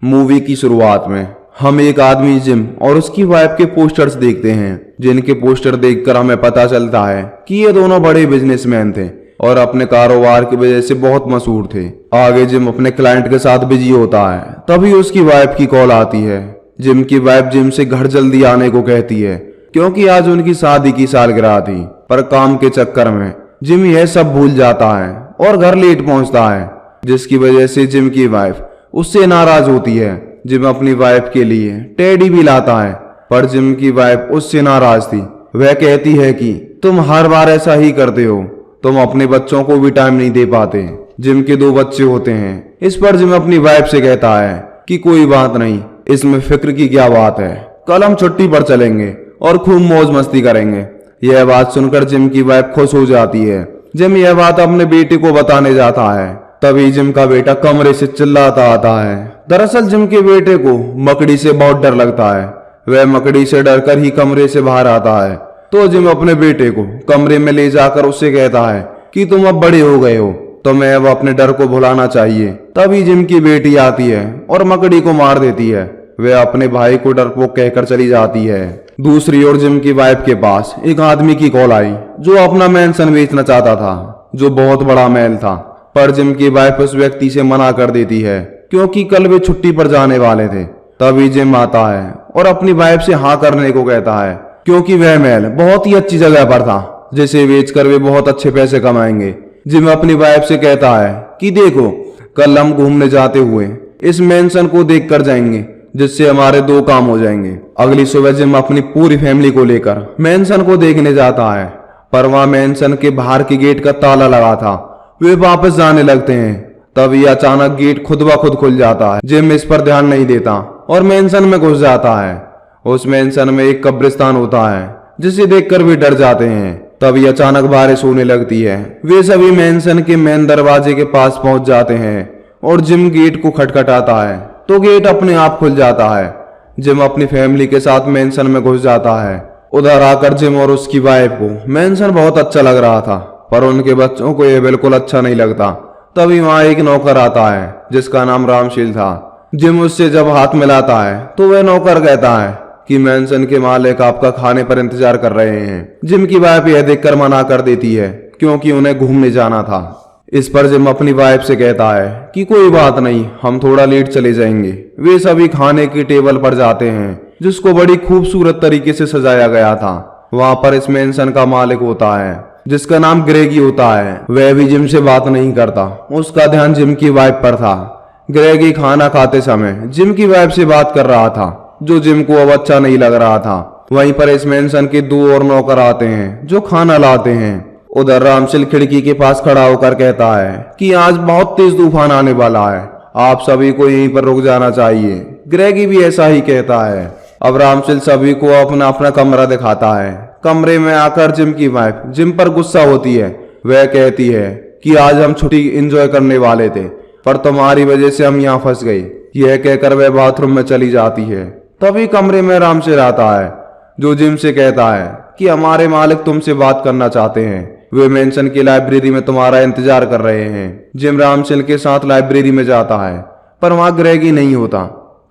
Movie की शुरुआत में हम एक आदमी जिम और उसकी वाइफ के पोस्टर्स देखते हैं, जिनके पोस्टर देखकर हमें पता चलता है कि ये दोनों बड़े बिजनेसमैन थे और अपने कारोबार की वजह से बहुत मशहूर थे। आगे जिम अपने क्लाइंट के साथ बिजी होता है, तभी उसकी वाइफ की कॉल आती है। जिम की वाइफ जिम से घर जल्दी आने को कहती है क्योंकि आज उनकी शादी की सालगिरह थी, पर काम के चक्कर में जिम यह सब भूल जाता है और घर लेट पहुंचता है, जिसकी वजह से जिम की वाइफ उससे नाराज होती है। जिम अपनी वाइफ के लिए टेडी भी लाता है, पर जिम की वाइफ उससे नाराज थी। वह कहती है कि तुम हर बार ऐसा ही करते हो, तुम अपने बच्चों को भी टाइम नहीं दे पाते। जिम के 2 बच्चे होते हैं। इस पर जिम अपनी वाइफ से कहता है कि कोई बात नहीं, इसमें फिक्र की क्या बात है, कल हम छुट्टी पर चलेंगे और खूब मौज मस्ती करेंगे। यह बात सुनकर जिम की वाइफ खुश हो जाती है। जिम यह बात अपने बेटे को बताने जाता है, तभी जिम का बेटा कमरे से चिल्लाता आता है। दरअसल जिम के बेटे को मकड़ी से बहुत डर लगता है। वह मकड़ी से डरकर ही कमरे से बाहर आता है, तो जिम अपने बेटे को कमरे में ले जाकर उससे कहता है कि तुम अब बड़े हो गए हो, तुम्हें अब अपने डर को भुलाना चाहिए। तभी जिम की बेटी आती है और मकड़ी को मार देती है। वह अपने भाई को डरपोक कहकर चली जाती है। दूसरी ओर जिम की वाइफ के पास एक आदमी की कॉल आई जो अपना मैंशन बेचना चाहता था, जो बहुत बड़ा महल था। पर जिम की वाइफ उस व्यक्ति से मना कर देती है क्योंकि कल वे छुट्टी पर जाने वाले थे। तभी जिम आता है और अपनी वाइफ से हाँ करने को कहता है क्योंकि वह महल बहुत ही अच्छी जगह पर था, जिसे बेचकर वे बहुत अच्छे पैसे कमाएंगे। जिम अपनी वाइफ से कहता है कि देखो, कल हम घूमने जाते हुए इस मैंशन को देख कर जाएंगे, जिससे हमारे 2 काम हो जाएंगे। अगली सुबह जिम अपनी पूरी फैमिली को लेकर मैंशन को देखने जाता है, पर वहां मैंशन के बाहर के गेट का ताला लगा था। वे वापस जाने लगते हैं, तभी अचानक गेट खुद ब खुद खुल जाता है। जिम इस पर ध्यान नहीं देता और मैंशन में घुस जाता है। उस मैंशन में एक कब्रिस्तान होता है, जिसे देखकर वे डर जाते हैं। तभी अचानक बारिश होने लगती है। वे सभी मैंशन के मेन दरवाजे के पास पहुंच जाते हैं और जिम गेट को खटखटाता है, तो गेट अपने आप खुल जाता है। जिम अपनी फैमिली के साथ मैंशन में घुस जाता है। उधर आकर जिम और उसकी वाइफ को मैंशन बहुत अच्छा लग रहा था, पर उनके बच्चों को यह बिल्कुल अच्छा नहीं लगता। तभी वहां एक नौकर आता है जिसका नाम रामशील था। जिम उससे जब हाथ मिलाता है तो वह नौकर कहता है कि मैंशन के मालिक आपका खाने पर इंतजार कर रहे हैं। जिम की वाइफ यह देखकर मना कर देती है क्योंकि उन्हें घूमने जाना था। इस पर जिम अपनी वाइफ से कहता है कि कोई बात नहीं, हम थोड़ा लेट चले जाएंगे। वे सभी खाने की टेबल पर जाते हैं, जिसको बड़ी खूबसूरत तरीके से सजाया गया था। वहां पर इस मैंशन का मालिक होता है जिसका नाम ग्रेगी होता है। वह भी जिम से बात नहीं करता, उसका ध्यान जिम की वाइफ पर था। ग्रेगी खाना खाते समय जिम की वाइफ से बात कर रहा था, जो जिम को अब अच्छा नहीं लग रहा था। वहीं पर इस मैंशन के 2 और नौकर आते हैं जो खाना लाते हैं। उधर रामशील खिड़की के पास खड़ा होकर कहता है कि आज बहुत तेज तूफान आने वाला है, आप सभी को यहीं पर रुक जाना चाहिए। ग्रेगी भी ऐसा ही कहता है। अब रामशील सभी को अपना अपना कमरा दिखाता है। कमरे में आकर जिम की वाइफ जिम पर गुस्सा होती है। वह कहती है कि आज हम छुट्टी एंजॉय करने वाले थे, पर तुम्हारी वजह से हम यहाँ फंस गए। यह कहकर वह बाथरूम में चली जाती है। तभी कमरे में रामशील आता है, जो जिम से कहता है कि हमारे मालिक तुमसे बात करना चाहते हैं। वे मैंशन की लाइब्रेरी में तुम्हारा इंतजार कर रहे हैं। जिम रामशील के साथ लाइब्रेरी में जाता है, पर वहां ग्रेगी नहीं होता।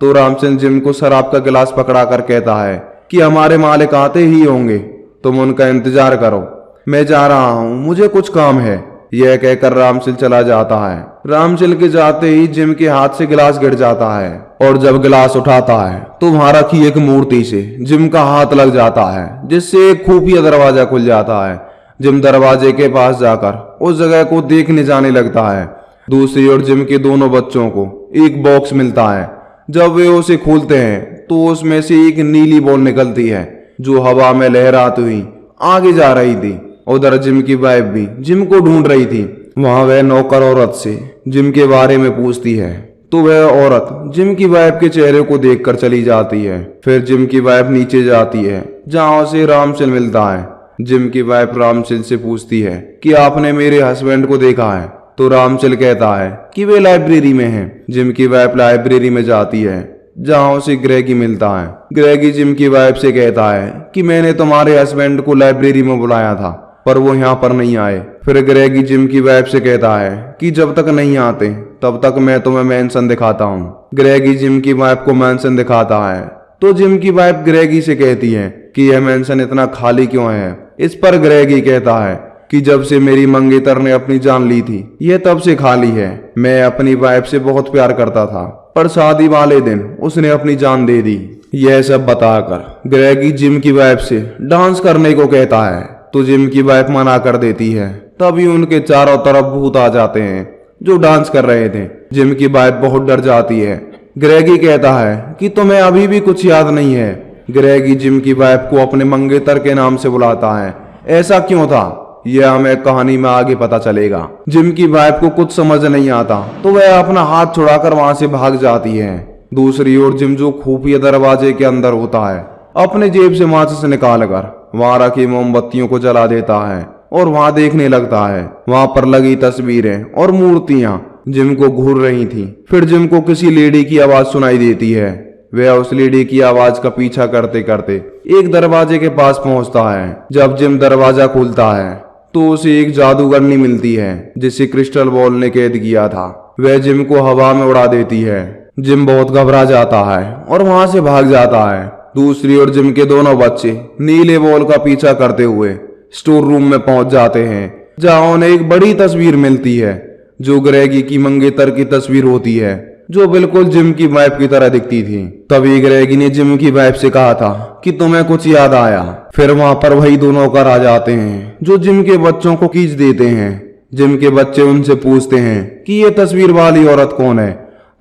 तो रामशील जिम को शराब का गिलास पकड़ा कर कहता है कि हमारे मालिक आते ही होंगे, तुम उनका इंतजार करो, मैं जा रहा हूं, मुझे कुछ काम है। यह कहकर रामशील चला जाता है। रामशील के जाते ही जिम के हाथ से गिलास गिर जाता है और जब गिलास उठाता है तो वहां रखी एक मूर्ति से जिम का हाथ लग जाता है, जिससे एक खुफिया दरवाजा खुल जाता है। जिम दरवाजे के पास जाकर उस जगह को देखने जाने लगता है। दूसरी ओर जिम के दोनों बच्चों को एक बॉक्स मिलता है। जब वे उसे खोलते हैं तो उसमें से एक नीली बॉल निकलती है, जो हवा में लहराती हुई आगे जा रही थी। उधर जिम की वाइफ भी जिम को ढूंढ रही थी। वहां वह नौकर औरत से जिम के बारे में पूछती है, तो वह औरत जिम की वाइफ के चेहरे को देखकर चली जाती है। फिर जिम की वाइफ नीचे जाती है, जहां उसे रामशील मिलता है। जिम की वाइफ रामशील से पूछती है कि आपने मेरे हस्बैंड को देखा है? तो रामशील कहता है कि वे लाइब्रेरी में हैं। जिम की वाइफ लाइब्रेरी में जाती है, जहां उसे ग्रेगी मिलता है। ग्रेगी जिम की वाइफ से कहता है कि मैंने तुम्हारे हस्बैंड को लाइब्रेरी में बुलाया था, पर वो यहाँ पर नहीं आए। फिर ग्रेगी जिम की वाइफ से कहता है कि जब तक नहीं आते तब तक मैं तुम्हें मैंसन दिखाता हूँ। ग्रेगी जिम की वाइफ को मैंसन दिखाता है तो जिम की वाइफ ग्रेगी से कहती है कि यह मैंसन इतना खाली क्यों है। इस पर ग्रेगी कहता है कि जब से मेरी मंगेतर ने अपनी जान ली थी यह तब से खाली है। मैं अपनी वाइफ से बहुत प्यार करता था पर शादी वाले दिन उसने अपनी जान दे दी। यह सब बताकर ग्रेगी जिम की वाइफ से डांस करने को कहता है तो जिम की वाइफ मना कर देती है। तभी उनके चारों तरफ भूत आ जाते हैं जो डांस कर रहे थे। जिम की वाइफ बहुत डर जाती है। ग्रेगी कहता है कि तुम्हें अभी भी कुछ याद नहीं है। ग्रेगी जिम की वाइफ को अपने मंगेतर के नाम से बुलाता है। ऐसा क्यों था यह हमें कहानी में आगे पता चलेगा। जिम की वाइफ को कुछ समझ नहीं आता तो वह अपना हाथ छुड़ाकर वहां से भाग जाती है। दूसरी ओर जिम जो खुफिया दरवाजे के अंदर होता है अपने जेब से माचिस निकालकर वहां रखी मोमबत्तियों को जला देता है और वहां देखने लगता है। वहां पर लगी तस्वीरें और मूर्तियां जिम को घूर रही थी। फिर जिम को किसी लेडी की आवाज सुनाई देती है। वह उस लेडी की आवाज का पीछा करते करते एक दरवाजे के पास पहुंचता है। जब जिम दरवाजा खोलता है तो उसे एक जादूगरनी मिलती है जिसे क्रिस्टल बॉल ने कैद किया था। वह जिम को हवा में उड़ा देती है। जिम बहुत घबरा जाता है और वहां से भाग जाता है। दूसरी ओर जिम के दोनों बच्चे नीले बॉल का पीछा करते हुए स्टोर रूम में पहुंच जाते हैं जहां उन्हें एक बड़ी तस्वीर मिलती है जो ग्रेगी की मंगेतर की तस्वीर होती है जो बिल्कुल जिम की वाइफ की तरह दिखती थी। तभी ग्रेगी ने जिम की वाइफ से कहा था कि तुम्हें कुछ याद आया। फिर वहां पर वही दोनों नौकर आ जाते हैं जो जिम के बच्चों को खींच देते हैं। जिम के बच्चे उनसे पूछते हैं कि ये तस्वीर वाली औरत कौन है।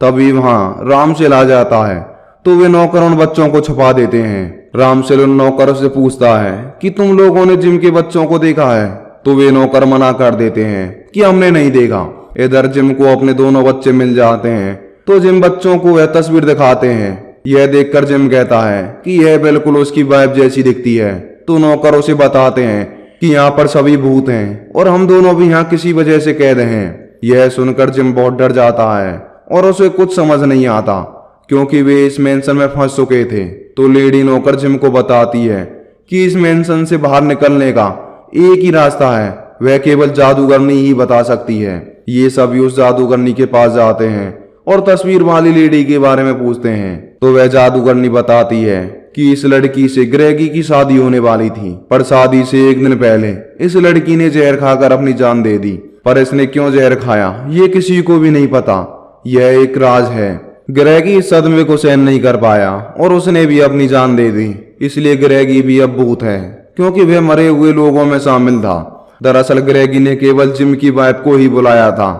तभी वहां रामसेल आ जाता है तो वे नौकर उन बच्चों को छुपा देते हैं। रामसेल उन नौकरों से पूछता है कि तुम लोगों ने जिम के बच्चों को देखा है तो वे नौकर मना कर देते हैं कि हमने नहीं देखा। इधर जिम को अपने दोनों बच्चे मिल जाते हैं तो जिम बच्चों को वह तस्वीर दिखाते हैं। यह देखकर जिम कहता है कि यह बिल्कुल उसकी वाइफ जैसी दिखती है। तो नौकर उसे बताते हैं कि यहाँ पर सभी भूत हैं और हम दोनों भी यहाँ किसी वजह से कैद हैं। यह सुनकर जिम बहुत डर जाता है और उसे कुछ समझ नहीं आता क्योंकि वे इस मेंशन में फंस चुके थे। तो लेडी नौकर जिम को बताती है कि इस मेंशन से बाहर निकलने का एक ही रास्ता है, वह केवल जादूगरनी ही बता सकती है। ये सभी उस जादूगरनी के पास जाते हैं और तस्वीर वाली लेडी के बारे में पूछते हैं तो वह जादूगरनी बताती है कि इस लड़की से ग्रेगी की शादी होने वाली थी पर शादी से एक दिन पहले इस लड़की ने जहर खाकर अपनी जान दे दी। पर इसने क्यों जहर खाया ये किसी को भी नहीं पता। यह एक राज है। ग्रेगी इस सदमे को सहन नहीं कर पाया और उसने भी अपनी जान दे दी। इसलिए ग्रेगी भी अब भूत है क्योंकि वह मरे हुए लोगों में शामिल था। दरअसल ग्रेगी ने केवल जिम की वाइफ को ही बुलाया था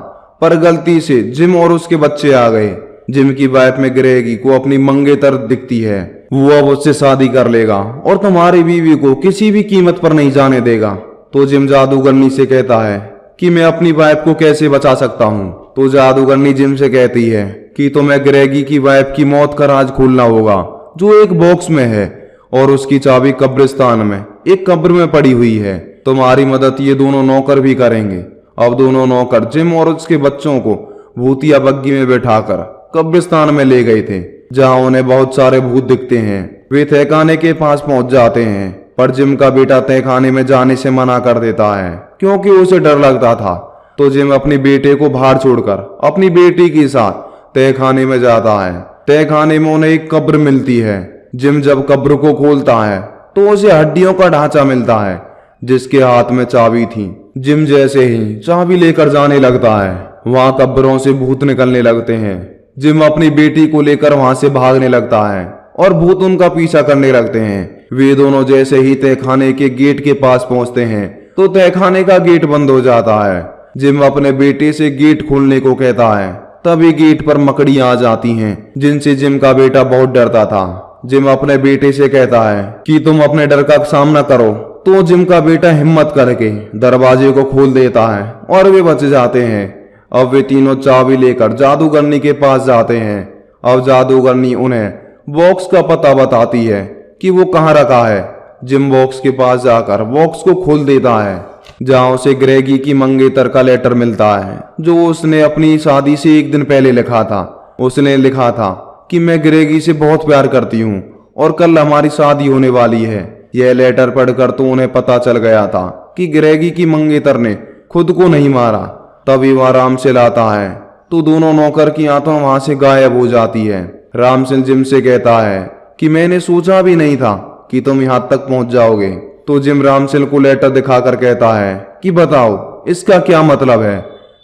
पर गलती से जिम और उसके बच्चे आ गए। जिम की वाइफ में ग्रेगी को अपनी मंगेतर दिखती है। वो अब उससे शादी कर लेगा और तुम्हारी बीवी को किसी भी कीमत पर नहीं जाने देगा। तो जिम जादूगरनी से कहता है कि मैं अपनी वाइफ को कैसे बचा सकता हूँ। तो जादूगरनी जिम से कहती है कि तुम्हें ग्रेगी की वाइफ की मौत का राज खोलना होगा जो एक बॉक्स में है और उसकी चाबी कब्रिस्तान में एक कब्र में पड़ी हुई है। तुम्हारी मदद ये दोनों नौकर भी करेंगे। अब दोनों नौकर जिम और उसके बच्चों को भूतिया बग्गी में बैठाकर कब्रिस्तान में ले गए थे जहां उन्हें बहुत सारे भूत दिखते हैं। वे तहखाने के पास पहुंच जाते हैं पर जिम का बेटा तहखाने में जाने से मना कर देता है क्योंकि उसे डर लगता था। तो जिम अपने बेटे को बाहर छोड़कर अपनी बेटी के साथ तहखाने में जाता है। तहखाने में उन्हें एक कब्र मिलती है। जिम जब कब्र को खोलता है तो उसे हड्डियों का ढांचा मिलता है जिसके हाथ में चाबी थी। जिम जैसे ही चाबी लेकर जाने लगता है वहां कब्रों से भूत निकलने लगते हैं। जिम अपनी बेटी को लेकर वहां से भागने लगता है और भूत उनका पीछा करने लगते हैं। वे दोनों जैसे ही तहखाने के गेट के पास पहुंचते हैं तो तहखाने का गेट बंद हो जाता है। जिम अपने बेटे से गेट खोलने को कहता है। तभी गेट पर मकड़ियां आ जाती हैं जिनसे जिम का बेटा बहुत डरता था। जिम अपने बेटे से कहता है कि तुम अपने डर का सामना करो। तो जिम का बेटा हिम्मत करके दरवाजे को खोल देता है और वे बच जाते हैं। अब वे तीनों चाबी लेकर जादूगरनी के पास जाते हैं। अब जादूगरनी उन्हें बॉक्स का पता बताती है कि वो कहाँ रखा है। जिम बॉक्स के पास जाकर बॉक्स को खोल देता है जहां उसे ग्रेगी की मंगेतर का लेटर मिलता है जो उसने अपनी शादी से एक दिन पहले लिखा था। उसने लिखा था कि मैं ग्रेगी से बहुत प्यार करती हूँ और कल हमारी शादी होने वाली है। यह लेटर पढ़कर तो उन्हें पता चल गया था कि ग्रेगी की मंगेतर ने खुद को नहीं मारा। तभी वह रामसेल आता है तो दोनों नौकर की आत्मा वहां से गायब हो जाती है। रामसिंह जिम से कहता है कि मैंने सोचा भी नहीं था कि तुम यहाँ तक पहुंच जाओगे। तो जिम रामसिंह को लेटर दिखाकर कहता है कि बताओ इसका क्या मतलब है।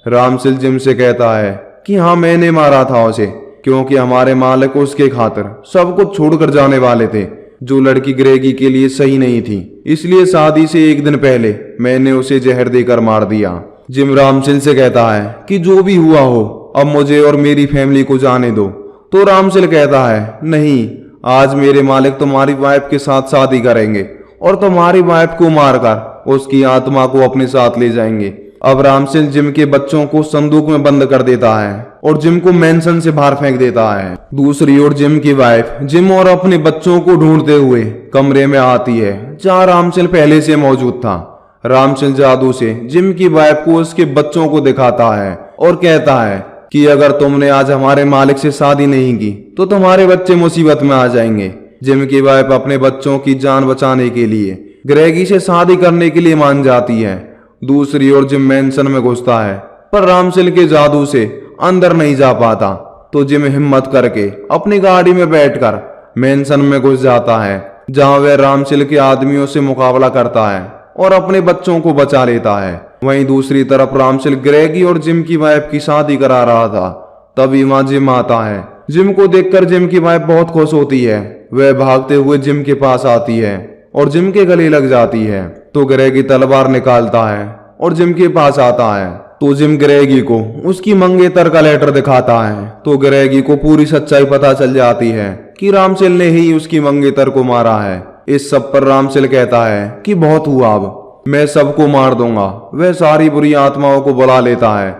रामसिंह जिम से कहता है कि हाँ, मैंने मारा था उसे, क्योंकि हमारे मालिक उसके खातिर सब कुछ छोड़कर जाने वाले थे। जो लड़की ग्रेगी के लिए सही नहीं थी, इसलिए शादी से एक दिन पहले मैंने उसे जहर देकर मार दिया। जिम रामसिंह से कहता है कि जो भी हुआ हो, अब मुझे और मेरी फैमिली को जाने दो। तो रामसिंह कहता है नहीं, आज मेरे मालिक तुम्हारी वाइफ के साथ शादी करेंगे और तुम्हारी वाइफ को मारकर उसकी आत्मा को अपने साथ ले जाएंगे। अब रामसिंह जिम के बच्चों को संदूक में बंद कर देता है और जिम को मैंसन से बाहर फेंक देता है। दूसरी ओर जिम की वाइफ जिम और अपने बच्चों को ढूंढते हुए कमरे में आती है जहां रामसिंह पहले से मौजूद था। रामसिंह जादू से जिम की वाइफ को उसके बच्चों को दिखाता है और कहता है कि अगर तुमने आज हमारे मालिक से शादी नहीं की तो तुम्हारे बच्चे मुसीबत में आ जाएंगे। जिम की वाइफ अपने बच्चों की जान बचाने के लिए ग्रेगी से शादी करने के लिए मान जाती है। दूसरी ओर जिम मैंसन में घुसता है, पर रामसिंह के जादू से अंदर नहीं जा पाता। तो जिम हिम्मत करके अपनी गाड़ी में बैठकर मैंसन में घुस जाता है, जहां वह रामसिंह के आदमियों से मुकाबला करता है और अपने बच्चों को बचा लेता है। वहीं दूसरी तरफ रामसिंह ग्रेगी और जिम की वाइफ की शादी करा रहा था। तभी वहां जिम आता है। जिम को देखकर जिम की वाइफ बहुत खुश होती है। वह भागते हुए जिम के पास आती है और जिम के गले लग जाती है। तो ग्रेगी तलवार निकालता है और जिम के पास आता है। तो जिम ग्रेगी को उसकी मंगेतर का लेटर दिखाता है। तो ग्रेगी को पूरी सच्चाई पता चल जाती है कि रामसिंह ने ही उसकी मंगेतर को मारा है। इस सब पर रामसिंह कहता है कि बहुत हुआ, अब मैं सबको मार दूंगा। वह सारी बुरी आत्माओं को बुला लेता है।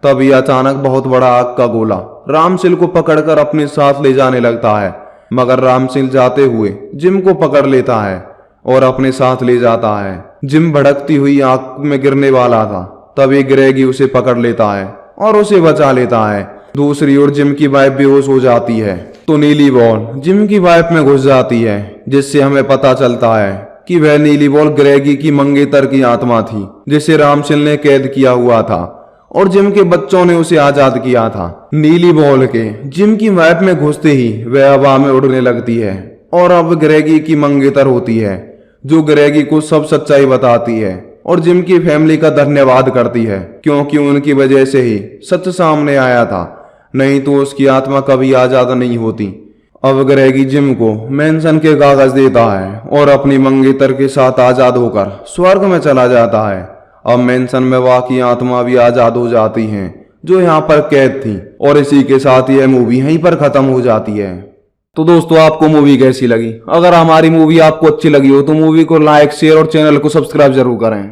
तभी अचानक बहुत बड़ा आग का गोला रामसिंह को पकड़कर अपने साथ ले जाने लगता है, मगर रामसिंह जाते हुए जिम को पकड़ लेता है और अपने साथ ले जाता है। जिम भड़कती हुई आग में गिरने वाला था, तभी ग्रेगी उसे पकड़ लेता है और उसे बचा लेता है। दूसरी ओर जिम की वाइफ बेहोश हो जाती है। तो नीली बॉल जिम की वाइफ में घुस जाती है, जिससे हमें पता चलता है कि वह नीली बॉल ग्रेगी की मंगेतर की आत्मा थी, जिसे रामसिंह ने कैद किया हुआ था और जिम के बच्चों ने उसे आजाद किया था। नीली बॉल के जिम की वाइफ में घुसते ही वह हवा में उड़ने लगती है और अब ग्रेगी की मंगेतर होती है, जो ग्रेगी को सब सच्चाई बताती है और जिम की फैमिली का धन्यवाद करती है, क्योंकि उनकी वजह से ही सच सामने आया था, नहीं तो उसकी आत्मा कभी आजाद नहीं होती। अब ग्रेगी जिम को मैंसन के कागज देता है और अपनी मंगेतर के साथ आजाद होकर स्वर्ग में चला जाता है। अब मैंसन में वाकई आत्मा भी आजाद हो जाती हैं, जो यहाँ पर कैद थी। और इसी के साथ यह मूवी यहीं पर खत्म हो जाती है। तो दोस्तों, आपको मूवी कैसी लगी? अगर हमारी मूवी आपको अच्छी लगी हो तो मूवी को लाइक, शेयर और चैनल को सब्सक्राइब जरूर करें।